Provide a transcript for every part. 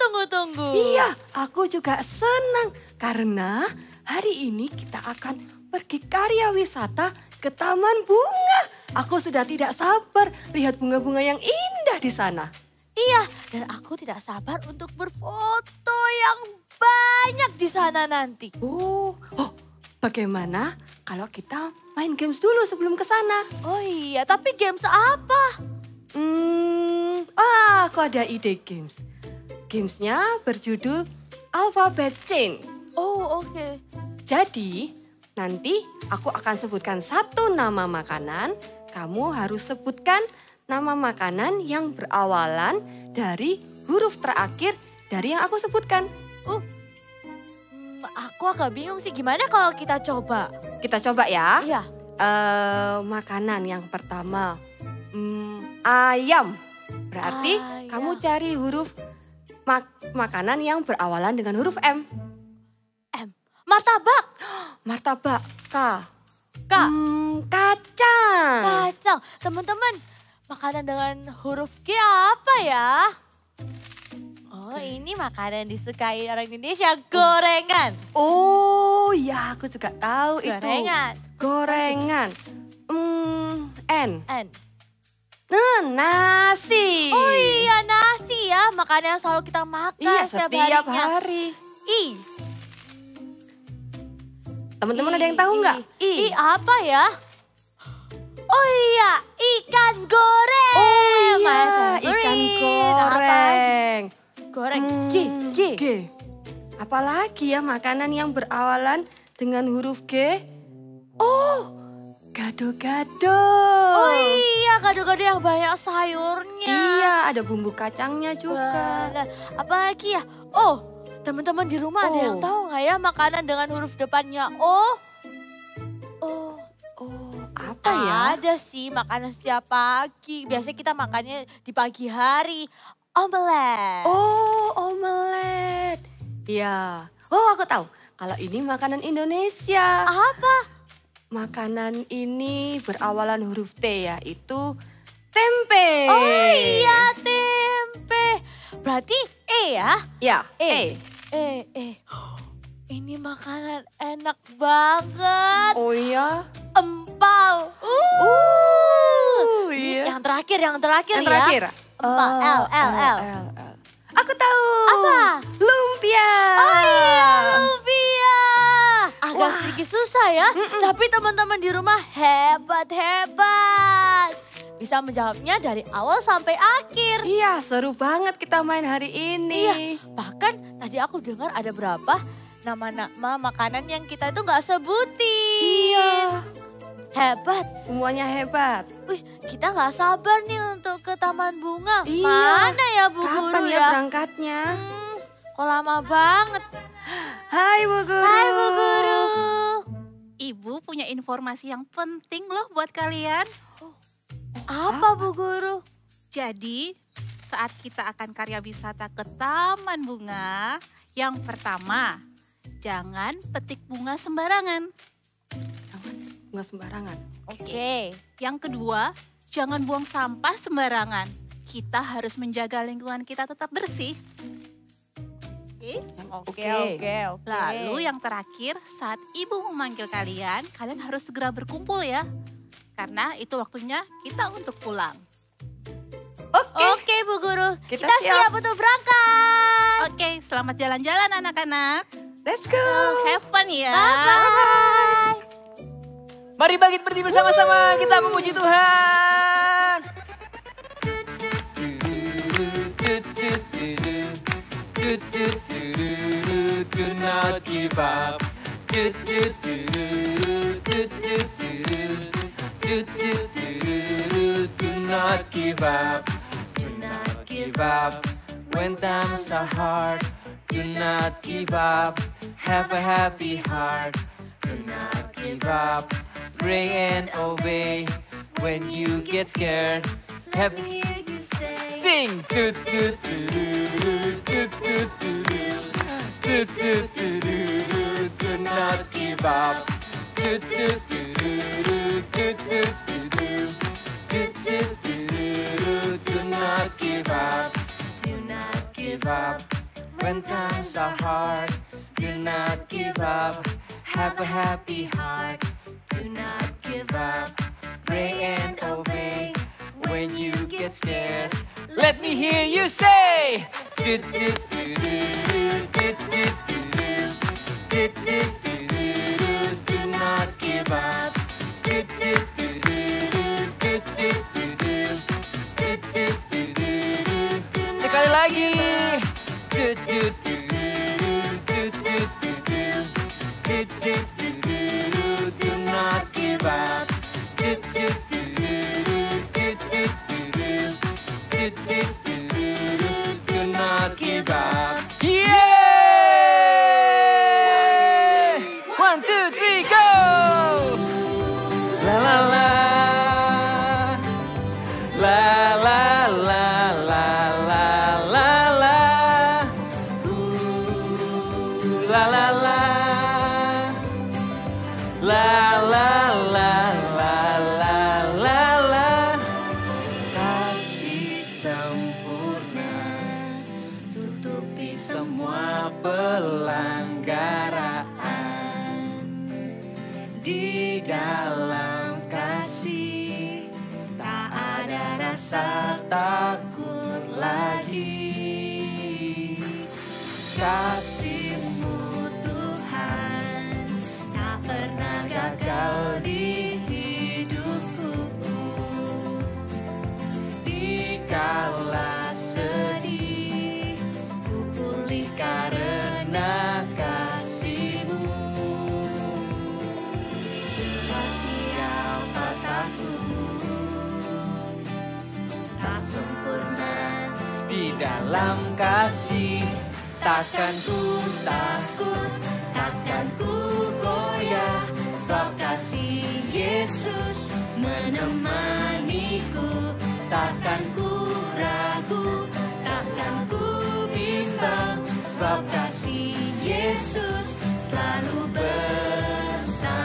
tunggu. Iya, aku juga senang karena hari ini kita akan pergi karya wisata ke Taman Bunga. Aku sudah tidak sabar lihat bunga-bunga yang indah di sana. Iya, dan aku tidak sabar untuk berfoto yang banyak di sana nanti. Oh, bagaimana kalau kita main games dulu sebelum ke sana? Oh iya, tapi games apa? Aku ada ide games. Gamesnya berjudul Alphabet Chain. Oh, oke. Jadi, nanti aku akan sebutkan satu nama makanan. Kamu harus sebutkan nama makanan yang berawalan dari huruf terakhir dari yang aku sebutkan. Aku agak bingung sih, gimana kalau kita coba? Kita coba ya. Iya. Makanan yang pertama, ayam. Berarti Ayam. kamu cari huruf makanan yang berawalan dengan huruf M. Martabak. Martabak, K. Kak. Kacang. Kacang. Teman-teman, makanan dengan huruf G apa ya? Oh, ini makanan disukai orang Indonesia, gorengan. Oh ya, aku juga tahu Gorengan. itu. Gorengan. N. N. Nasi. Oh iya, nasi ya. Makanan yang selalu kita makan Iya, setiap setiap harinya. hari. I. Teman-teman ada yang tahu nggak? I apa ya? Oh iya, ikan goreng. Oh My iya, favorite. ikan Apa? goreng. Goreng. G. G. Apalagi ya makanan yang berawalan dengan huruf G? Oh, gado-gado. Oh iya, gado-gado yang banyak sayurnya. Iya, ada bumbu kacangnya juga. Benar. Apalagi ya? Oh, teman-teman di rumah ada yang tahu nggak ya makanan dengan huruf depannya O? Apa ya? Ada sih makanan setiap pagi. Biasanya kita makannya di pagi hari. Omelet. Oh, omelet. Iya. Oh, aku tahu. Kalau ini makanan Indonesia. Apa? Makanan ini berawalan huruf T, yaitu tempe. Oh iya, tempe. Berarti E ya? Ya, E. Ini makanan enak banget. Oh iya? Empal. Iya. Yang terakhir Yang ya. terakhir. Empal. L. Aku tahu. Apa? Lumpia. Oh iya, lumpia. Agak Wah. sedikit susah ya. Tapi teman-teman di rumah hebat. Bisa menjawabnya dari awal sampai akhir. Iya, seru banget kita main hari ini. Iya, bahkan tadi aku dengar ada berapa nama-nama makanan yang kita itu nggak sebutin. Iya. Hebat. Semuanya hebat. Wih, kita nggak sabar nih untuk ke Taman Bunga. Iya. Mana ya Bu Guru Kapan ya ya? berangkatnya? Kok lama banget. Hai Bu Guru. Hai Bu Guru. Ibu punya informasi yang penting loh buat kalian. Apa Bu Guru? Jadi saat kita akan karya wisata ke Taman Bunga, yang pertama jangan petik bunga sembarangan. Bunga sembarangan. Oke. Yang kedua, jangan buang sampah sembarangan. Kita harus menjaga lingkungan kita tetap bersih. Oke. Lalu yang terakhir, saat ibu memanggil kalian, kalian harus segera berkumpul ya. Karena itu waktunya kita untuk pulang. Oke Bu Guru. Kita siap siap. untuk berangkat. Oke, selamat jalan-jalan anak-anak. Let's go. Have fun ya. Bye. Mari bangkit berdiri bersama-sama, kita memuji Tuhan. Do not give up. Do not give up. Do not give up. When times are hard, do not give up. Have a happy heart. Do not give up. Pray and obey. When you get scared, have sing. Do do do do do do do do do do. Do not give up. Do do do do do do do do. Do not give up. Do not give up. when times are hard. Do not give up, have a happy heart. Do not give up, pray and obey. When you get scared, let me hear you say, do do do do do do do do do do do. Do not give up, do do do do do do do do do do do do. Sekali lagi, do do do do do do do do do do do. Do not give up, do do do do do do do do do. Do not give up. Yeah! 1, 2, 3, go! La la la. La la la la la la la. Ooh, la la la. La la la la la la la. Kasih sempurna tutupi semua pelanggaran. Di dalam kasih tak ada rasa takut lagi. Kasih-Mu Tuhan tak pernah gagal di hidupku. Dikala sedih, ku pulih karena kasih-Mu. Sebab siapa takut, tak sempurna di dalam kasih. Takkan ku takut, takkan ku goyah, sebab kasih Yesus menemaniku. Takkan ku ragu, takkan ku bimbang, sebab kasih Yesus selalu bersamaku.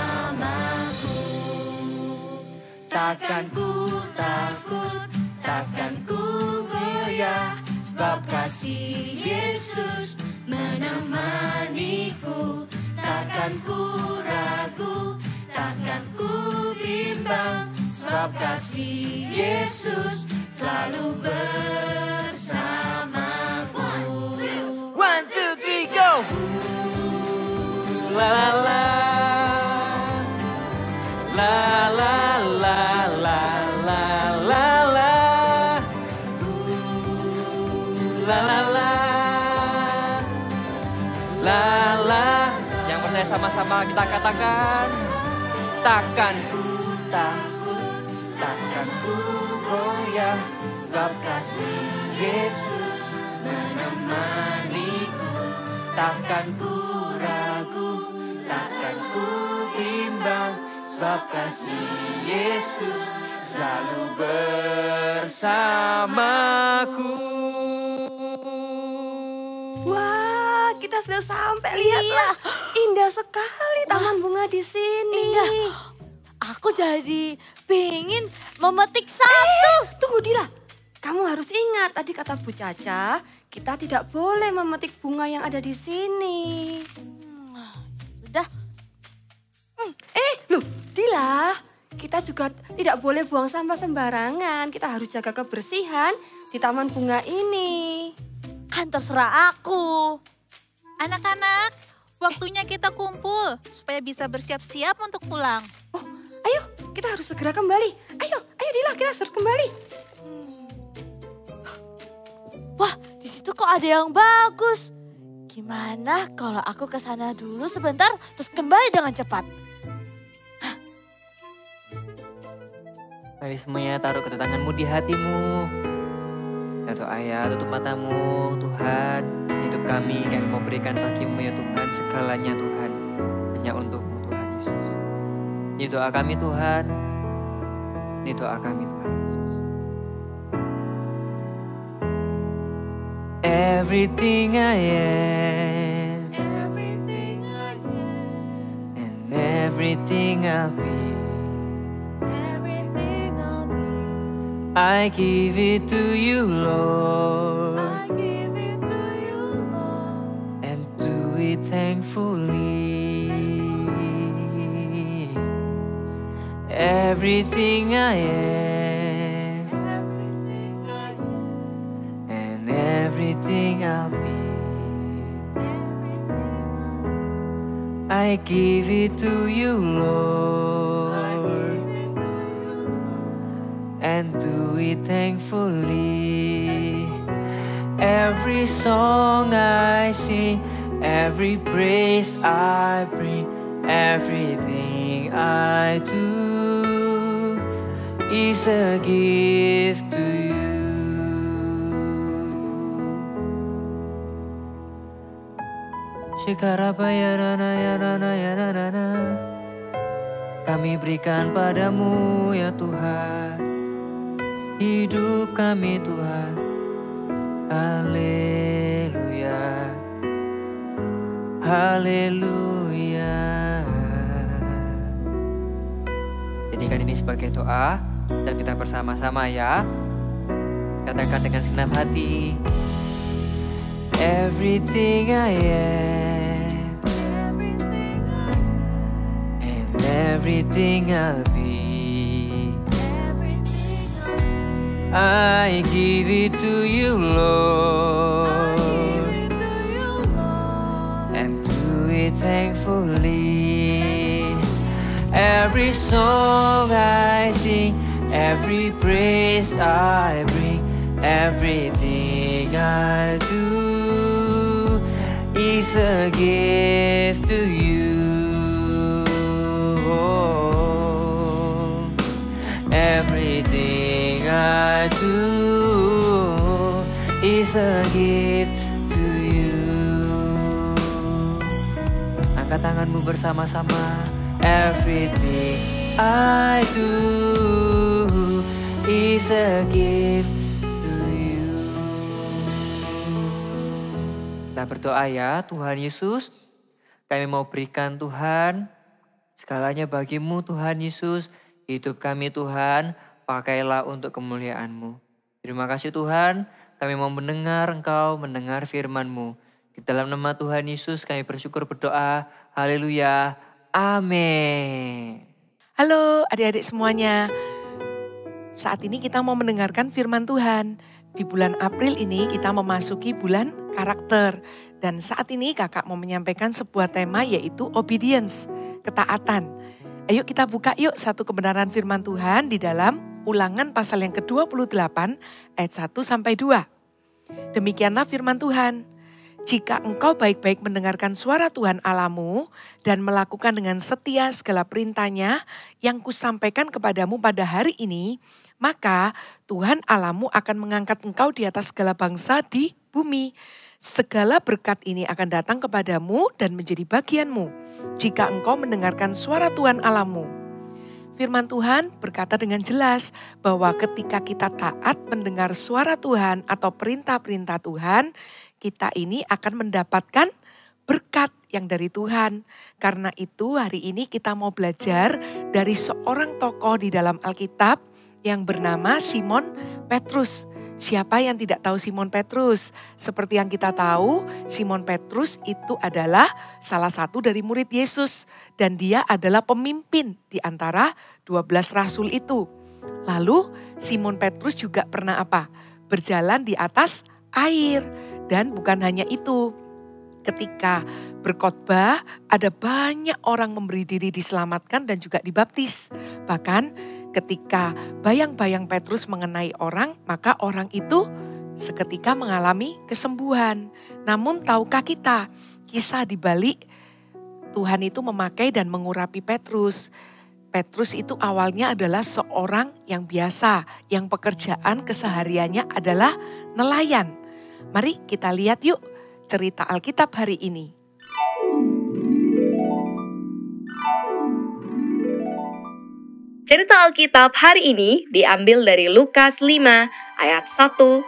Takkan ku takut, takkan ku goyah, sebab kasih Yesus menemaniku. Takkan ku ragu, takkan ku bimbang, sebab kasih Yesus selalu bersamaku. 1, 2, 3, go! La la la. La la la la la la la. La la la. La la. Yang percaya sama-sama kita katakan. Takkan ku takut, takkan ku goyah, sebab kasih Yesus menemaniku. Takkan ku ragu, takkan ku bimbang, sebab kasih Yesus selalu bersamaku. Wah, kita sudah sampai. Lihatlah, indah sekali taman bunga di sini. Indah. Aku jadi pingin memetik satu. Tunggu Dila, kamu harus ingat tadi kata Bu Caca, kita tidak boleh memetik bunga yang ada di sini. Udah. Loh Dila, kita juga tidak boleh buang sampah sembarangan. Kita harus jaga kebersihan di taman bunga ini. Kan terserah aku. Anak-anak, waktunya kita kumpul supaya bisa bersiap-siap untuk pulang. Oh, ayo kita harus segera kembali. Ayo Dila, kita harus kembali. Wah, di situ kok ada yang bagus. Gimana kalau aku ke sana dulu sebentar terus kembali dengan cepat? Mari semuanya taruh kedua tanganmu di hatimu. Satu ayat, tutup matamu. Tuhan, hidup kami mau berikan bagimu ya Tuhan. Segalanya Tuhan, hanya untukmu Tuhan Yesus. Ini doa kami Tuhan. Ini doa kami Tuhan Yesus. Everything I am, Everything I am, and everything I'll be, everything I'll be, I give it to you, Lord. I give it to you, Lord. thankfully. Everything I am and everything I'll be, I give it to you, Lord, and do it thankfully. Every song I sing, every praise I bring, everything I do is a gift to you. Shikarabayanana, kami berikan padamu ya Tuhan, hidup kami Tuhan. Haleluya, haleluya. Jadikan ini sebagai doa dan kita bersama-sama ya. Katakan dengan segenap hati. Everything I am and everything I'll be, I give it to you, Lord, and do it thankfully. Every song I sing, every praise I bring, everything I do is a gift to you. Oh, everything I do is a gift to you. Angkat tanganmu bersama-sama. Everything I do is a gift to you. Kita berdoa ya, Tuhan Yesus, kami mau berikan Tuhan segalanya bagimu Tuhan Yesus. Hidup kami Tuhan, pakailah untuk kemuliaan-Mu. Terima kasih Tuhan, kami mau mendengar Engkau, mendengar firman-Mu. Di dalam nama Tuhan Yesus kami bersyukur berdoa. Haleluya. Amin. Halo adik-adik semuanya. Saat ini kita mau mendengarkan firman Tuhan. Di bulan April ini kita memasuki bulan karakter. Dan saat ini kakak mau menyampaikan sebuah tema yaitu obedience, ketaatan. Ayo kita buka yuk satu kebenaran firman Tuhan di dalam Ulangan pasal yang ke-28 ayat 1-2. Demikianlah firman Tuhan. Jika engkau baik-baik mendengarkan suara Tuhan Allahmu dan melakukan dengan setia segala perintahnya yang kusampaikan kepadamu pada hari ini, maka Tuhan Allahmu akan mengangkat engkau di atas segala bangsa di bumi. Segala berkat ini akan datang kepadamu dan menjadi bagianmu jika engkau mendengarkan suara Tuhan Allahmu. Firman Tuhan berkata dengan jelas bahwa ketika kita taat mendengar suara Tuhan atau perintah-perintah Tuhan, kita ini akan mendapatkan berkat yang dari Tuhan. Karena itu hari ini kita mau belajar dari seorang tokoh di dalam Alkitab yang bernama Simon Petrus. Siapa yang tidak tahu Simon Petrus? Seperti yang kita tahu, Simon Petrus itu adalah salah satu dari murid Yesus. Dan dia adalah pemimpin di antara 12 rasul itu. Lalu Simon Petrus juga pernah apa? Berjalan di atas air. Dan bukan hanya itu, ketika berkhotbah ada banyak orang memberi diri diselamatkan dan juga dibaptis. Bahkan ketika bayang-bayang Petrus mengenai orang, maka orang itu seketika mengalami kesembuhan. Namun tahukah kita, kisah di balik Tuhan itu memakai dan mengurapi Petrus. Petrus itu awalnya adalah seorang yang biasa, yang pekerjaan kesehariannya adalah nelayan. Mari kita lihat yuk cerita Alkitab hari ini. Cerita Alkitab hari ini diambil dari Lukas 5 ayat 1-11.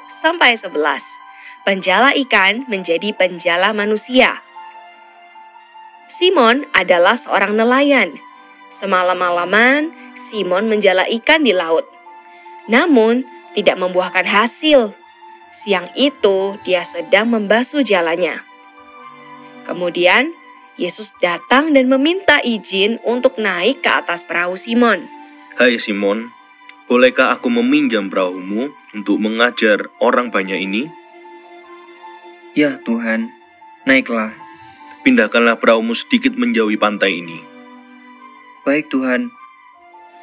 Penjala ikan menjadi penjala manusia. Simon adalah seorang nelayan. Semalam-malaman Simon menjala ikan di laut. Namun tidak membuahkan hasil. Siang itu dia sedang membasuh jalannya. Kemudian Yesus datang dan meminta izin untuk naik ke atas perahu Simon. Hai Simon, bolehkah aku meminjam perahumu untuk mengajar orang banyak ini? Ya Tuhan, naiklah. Pindahkanlah perahumu sedikit menjauhi pantai ini. Baik Tuhan.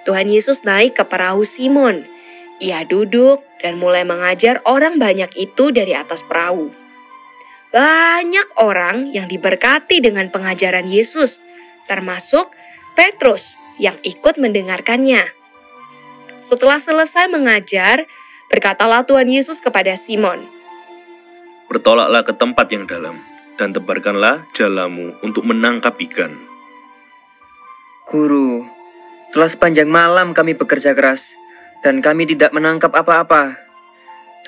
Tuhan Yesus naik ke perahu Simon. Ia duduk dan mulai mengajar orang banyak itu dari atas perahu. Banyak orang yang diberkati dengan pengajaran Yesus, termasuk Petrus yang ikut mendengarkannya. Setelah selesai mengajar, berkatalah Tuhan Yesus kepada Simon, Bertolaklah ke tempat yang dalam dan tebarkanlah jalamu untuk menangkap ikan. Guru, telah sepanjang malam kami bekerja keras dan kami tidak menangkap apa-apa.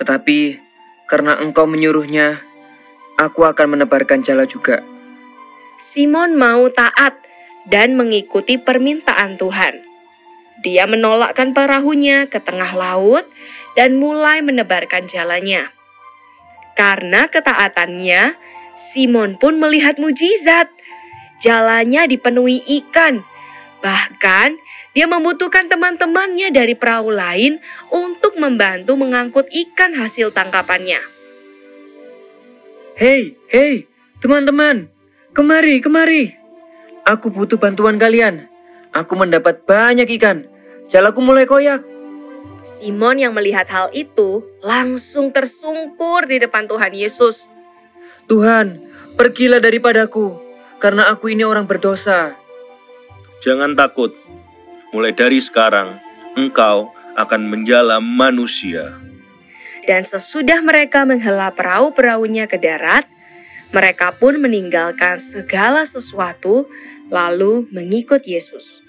Tetapi karena Engkau menyuruhnya, aku akan menebarkan jala juga. Simon mau taat dan mengikuti permintaan Tuhan. Dia menolakkan perahunya ke tengah laut dan mulai menebarkan jalannya. Karena ketaatannya, Simon pun melihat mujizat. Jalannya dipenuhi ikan. Bahkan, dia membutuhkan teman-temannya dari perahu lain untuk membantu mengangkut ikan hasil tangkapannya. Hei, teman-teman, kemari. Aku butuh bantuan kalian. Aku mendapat banyak ikan. Jalaku mulai koyak. Simon yang melihat hal itu langsung tersungkur di depan Tuhan Yesus. Tuhan, pergilah daripadaku, karena aku ini orang berdosa. Jangan takut, mulai dari sekarang engkau akan menjala manusia. Dan sesudah mereka menghela perahu-perahunya ke darat, mereka pun meninggalkan segala sesuatu lalu mengikut Yesus.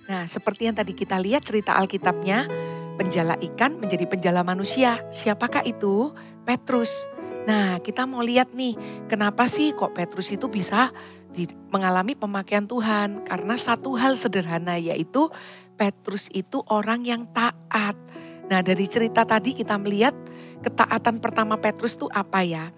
Nah, seperti yang tadi kita lihat cerita Alkitabnya, penjala ikan menjadi penjala manusia. Siapakah itu? Petrus. Nah, kita mau lihat nih, kenapa sih kok Petrus itu bisa mengalami pemakaian Tuhan? Karena satu hal sederhana, yaitu Petrus itu orang yang taat. Nah, dari cerita tadi kita melihat ketaatan pertama Petrus itu apa ya?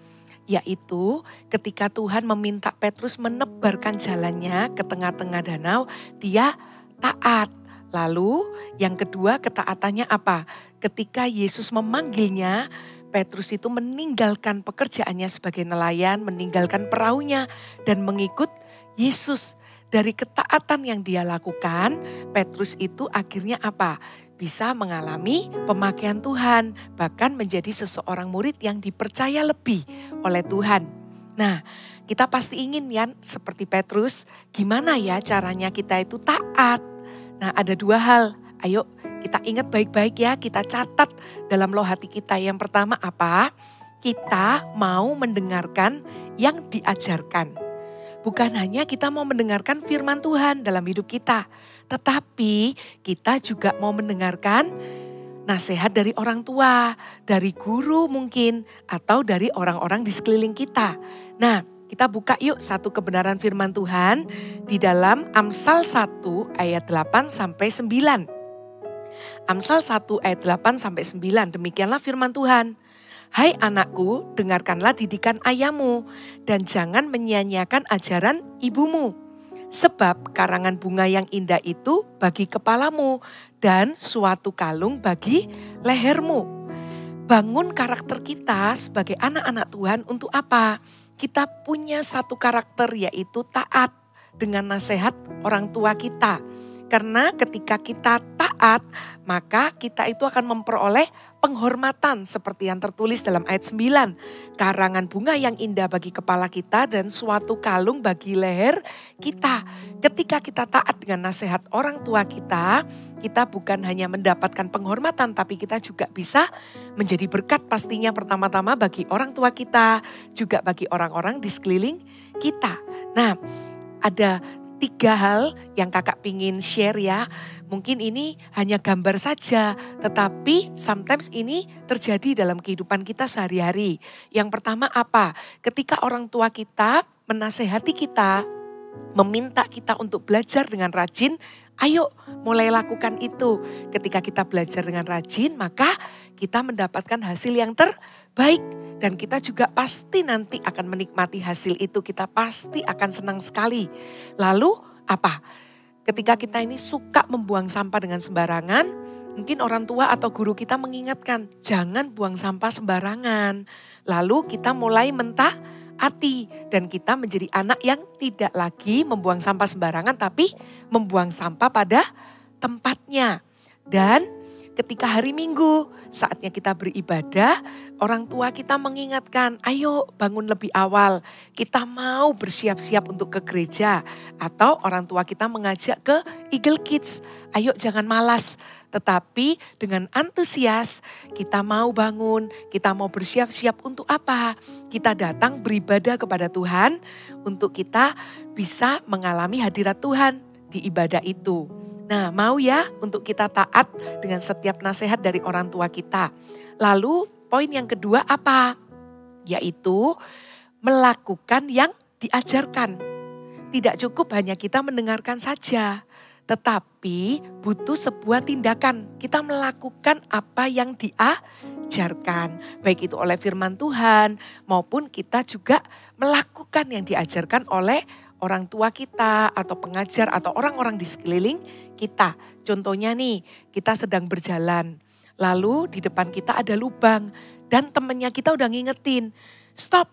Yaitu ketika Tuhan meminta Petrus menebarkan jalannya ke tengah-tengah danau, dia taat. Lalu yang kedua, ketaatannya apa? Ketika Yesus memanggilnya, Petrus itu meninggalkan pekerjaannya sebagai nelayan, meninggalkan perahunya dan mengikut Yesus. Dari ketaatan yang dia lakukan, Petrus itu akhirnya apa? Bisa mengalami pemakaian Tuhan, bahkan menjadi seseorang murid yang dipercaya lebih oleh Tuhan. Nah, kita pasti ingin ya seperti Petrus, gimana ya caranya kita itu taat? Nah, ada dua hal. Ayo kita ingat baik-baik ya, kita catat dalam loh hati kita. Yang pertama apa? Kita mau mendengarkan yang diajarkan. Bukan hanya kita mau mendengarkan firman Tuhan dalam hidup kita, tetapi kita juga mau mendengarkan nasihat dari orang tua, dari guru mungkin, atau dari orang-orang di sekeliling kita. Nah, kita buka yuk satu kebenaran firman Tuhan di dalam Amsal 1 ayat 8 sampai 9. Amsal 1 ayat 8 sampai 9, demikianlah firman Tuhan. Hai anakku, dengarkanlah didikan ayahmu dan jangan menyia-nyiakan ajaran ibumu. Sebab karangan bunga yang indah itu bagi kepalamu dan suatu kalung bagi lehermu. Bangun karakter kita sebagai anak-anak Tuhan untuk apa? Kita punya satu karakter yaitu taat dengan nasihat orang tua kita. Karena ketika kita taat, maka kita itu akan memperoleh penghormatan seperti yang tertulis dalam ayat 9. Karangan bunga yang indah bagi kepala kita dan suatu kalung bagi leher kita. Ketika kita taat dengan nasihat orang tua kita bukan hanya mendapatkan penghormatan, tapi kita juga bisa menjadi berkat pastinya pertama-tama bagi orang tua kita, juga bagi orang-orang di sekeliling kita. Nah, ada 3 hal yang kakak pingin share ya. Mungkin ini hanya gambar saja, tetapi sometimes ini terjadi dalam kehidupan kita sehari-hari. Yang pertama apa? Ketika orang tua kita menasehati kita, meminta kita untuk belajar dengan rajin, ayo mulai lakukan itu. Ketika kita belajar dengan rajin, maka kita mendapatkan hasil yang terbaik. Dan kita juga pasti nanti akan menikmati hasil itu, kita pasti akan senang sekali. Lalu apa? Ketika kita ini suka membuang sampah dengan sembarangan, mungkin orang tua atau guru kita mengingatkan, jangan buang sampah sembarangan. Lalu kita mulai mentaati dan kita menjadi anak yang tidak lagi membuang sampah sembarangan, tapi membuang sampah pada tempatnya. Dan ketika hari Minggu, saatnya kita beribadah, orang tua kita mengingatkan, ayo bangun lebih awal, kita mau bersiap-siap untuk ke gereja. Atau orang tua kita mengajak ke Eagle Kids, ayo jangan malas. Tetapi dengan antusias kita mau bangun, kita mau bersiap-siap untuk apa? Kita datang beribadah kepada Tuhan untuk kita bisa mengalami hadirat Tuhan di ibadah itu. Nah, mau ya untuk kita taat dengan setiap nasihat dari orang tua kita. Lalu poin yang kedua apa? Yaitu melakukan yang diajarkan. Tidak cukup hanya kita mendengarkan saja, tetapi butuh sebuah tindakan. Kita melakukan apa yang diajarkan, baik itu oleh firman Tuhan maupun kita juga melakukan yang diajarkan oleh orang tua kita atau pengajar atau orang-orang di sekeliling kita. Contohnya nih, kita sedang berjalan, lalu di depan kita ada lubang dan temennya kita udah ngingetin, stop,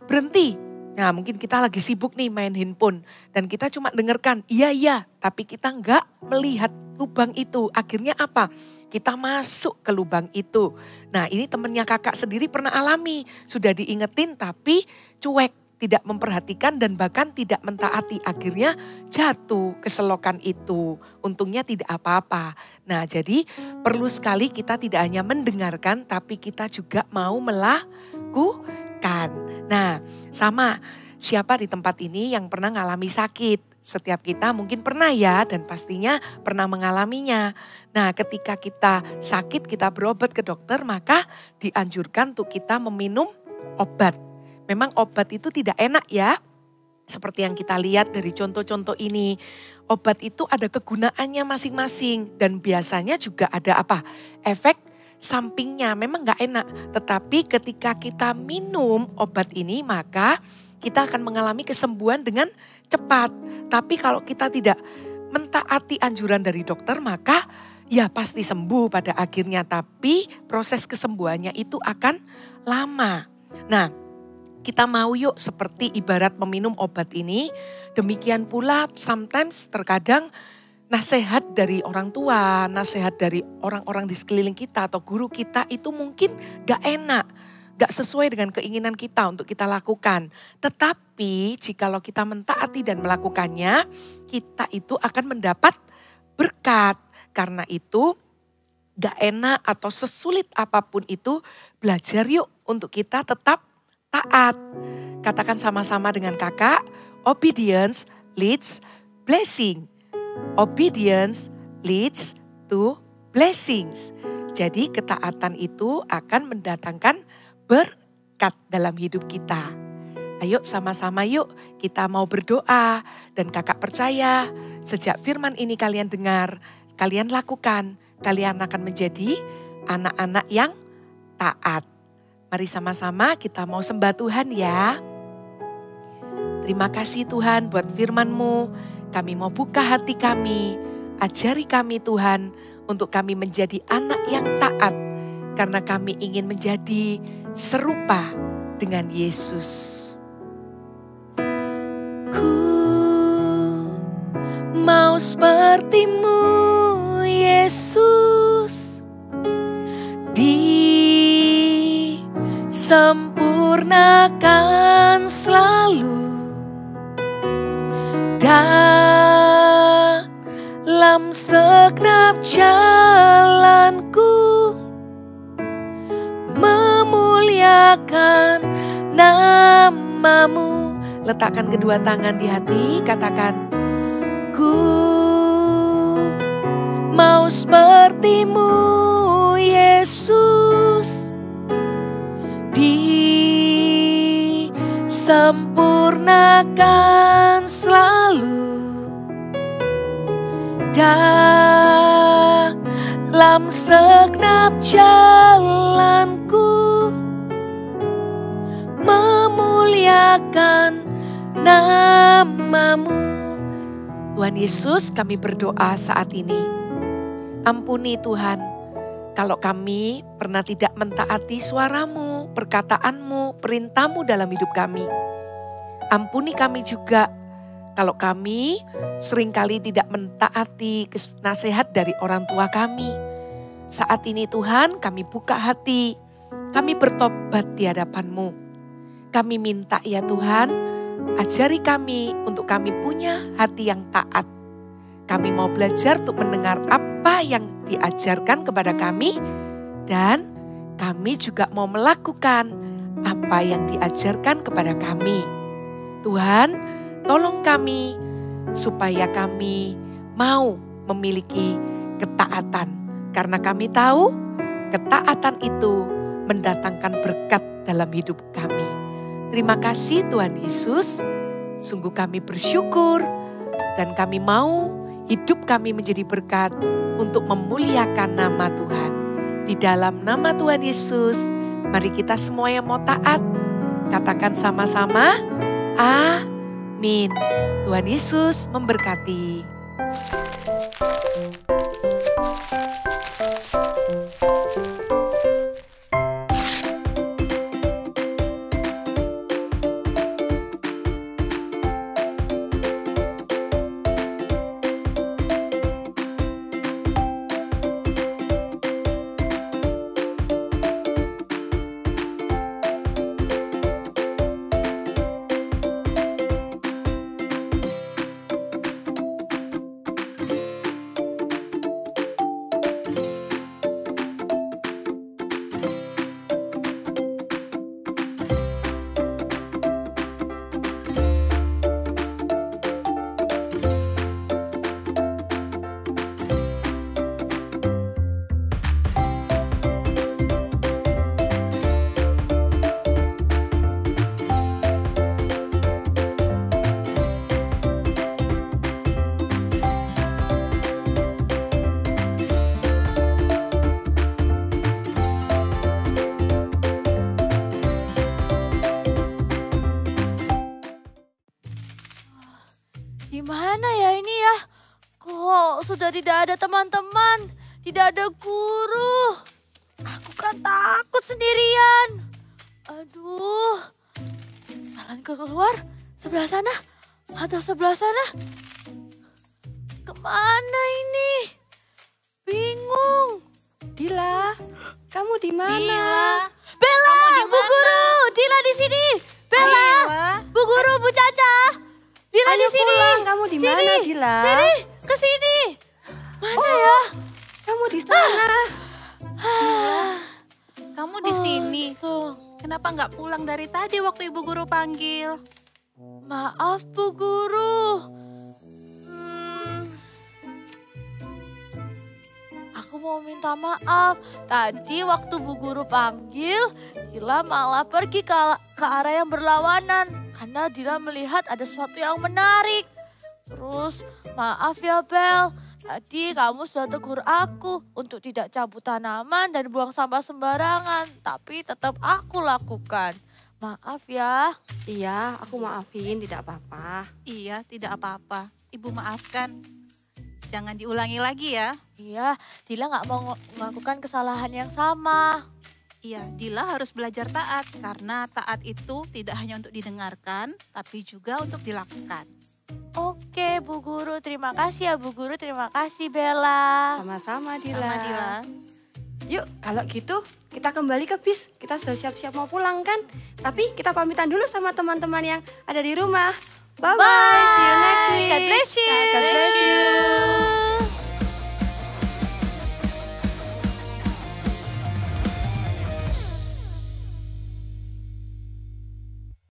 berhenti. Nah mungkin kita lagi sibuk nih main handphone dan kita cuma dengarkan, iya, tapi kita enggak melihat lubang itu. Akhirnya apa? Kita masuk ke lubang itu. Nah ini temennya kakak sendiri pernah alami, sudah diingetin tapi cuek. Tidak memperhatikan dan bahkan tidak mentaati. Akhirnya jatuh ke selokan itu. Untungnya tidak apa-apa. Nah jadi perlu sekali kita tidak hanya mendengarkan tapi kita juga mau melakukan. Nah sama siapa di tempat ini yang pernah mengalami sakit? Setiap kita mungkin pernah ya dan pastinya pernah mengalaminya. Nah ketika kita sakit kita berobat ke dokter maka dianjurkan untuk kita meminum obat. Memang obat itu tidak enak ya. Seperti yang kita lihat dari contoh-contoh ini. Obat itu ada kegunaannya masing-masing. Dan biasanya juga ada apa? Efek sampingnya. Memang gak enak. Tetapi ketika kita minum obat ini maka kita akan mengalami kesembuhan dengan cepat. Tapi kalau kita tidak mentaati anjuran dari dokter maka ya pasti sembuh pada akhirnya. Tapi proses kesembuhannya itu akan lama. Nah, kita mau yuk seperti ibarat meminum obat ini. Demikian pula sometimes terkadang nasihat dari orang tua, nasihat dari orang-orang di sekeliling kita atau guru kita itu mungkin gak enak. Gak sesuai dengan keinginan kita untuk kita lakukan. Tetapi jikalau kita mentaati dan melakukannya, kita itu akan mendapat berkat. Karena itu gak enak atau sesulit apapun itu, belajar yuk untuk kita tetap taat. Katakan sama-sama dengan kakak, obedience leads blessing. Obedience leads to blessings. Jadi ketaatan itu akan mendatangkan berkat dalam hidup kita. Ayo sama-sama yuk kita mau berdoa dan kakak percaya sejak firman ini kalian dengar, kalian lakukan, kalian akan menjadi anak-anak yang taat. Mari sama-sama kita mau sembah Tuhan ya. Terima kasih Tuhan buat firman-Mu. Kami mau buka hati kami. Ajari kami Tuhan untuk kami menjadi anak yang taat. Karena kami ingin menjadi serupa dengan Yesus. Ku mau seperti-Mu Yesus. Sempurnakan selalu dalam segenap jalanku, memuliakan nama-Mu. Letakkan kedua tangan di hati, katakan, ku mau seperti-Mu Yesus. Disempurnakan selalu dalam segenap jalan. jalanku, memuliakan nama-Mu. Tuhan Yesus, kami berdoa saat ini. Ampuni Tuhan, kalau kami pernah tidak mentaati suara-Mu, perkataan-Mu, perintah-Mu dalam hidup kami. Ampuni kami juga kalau kami seringkali tidak mentaati nasihat dari orang tua kami. Saat ini Tuhan, kami buka hati, kami bertobat di hadapan-Mu. Kami minta ya Tuhan, ajari kami untuk kami punya hati yang taat. Kami mau belajar untuk mendengar apa yang diajarkan kepada kami, dan kami juga mau melakukan apa yang diajarkan kepada kami. Tuhan, tolong kami supaya kami mau memiliki ketaatan. Karena kami tahu ketaatan itu mendatangkan berkat dalam hidup kami. Terima kasih Tuhan Yesus, sungguh kami bersyukur dan kami mau hidup kami menjadi berkat untuk memuliakan nama Tuhan. Di dalam nama Tuhan Yesus, mari kita semua yang mau taat, katakan sama-sama, amin. Tuhan Yesus memberkati. Gimana ya ini ya? Kok sudah tidak ada teman-teman, tidak ada guru. Aku kan takut sendirian. Aduh, jalan keluar sebelah sana atau sebelah sana? Kemana ini? Bingung. Dila, kamu di mana? Dila, Bella, kamu di Bu mana? Guru, Dila di sini. Bella, Ayo, Bu Guru, Bu Caca. Dila Ayo di sini. pulang, kamu di mana, Sini, Dila? Sini, ke sini. Mana ya? Kamu di sana. kamu di sini. Tuh. Kenapa nggak pulang dari tadi waktu Ibu Guru panggil? Maaf Bu Guru. Aku mau minta maaf. Tadi waktu Bu Guru panggil, Dila malah pergi ke arah yang berlawanan. Karena Dila melihat ada sesuatu yang menarik. Terus maaf ya Bel. Tadi kamu sudah tegur aku untuk tidak cabut tanaman dan buang sampah sembarangan. Tapi tetap aku lakukan. Maaf ya. Iya, aku maafin, tidak apa-apa. Iya, tidak apa-apa. Ibu maafkan. Jangan diulangi lagi ya. Iya, Dila nggak mau melakukan kesalahan yang sama. Iya, Dila harus belajar taat. Karena taat itu tidak hanya untuk didengarkan, tapi juga untuk dilakukan. Oke Bu Guru, terima kasih ya Bu Guru, terima kasih Bella. Sama-sama, Dila. Sama Dila. Yuk, kalau gitu kita kembali ke bis. Kita sudah siap-siap mau pulang kan? Tapi kita pamitan dulu sama teman-teman yang ada di rumah. Bye-bye. See you next week. God bless you. God bless you.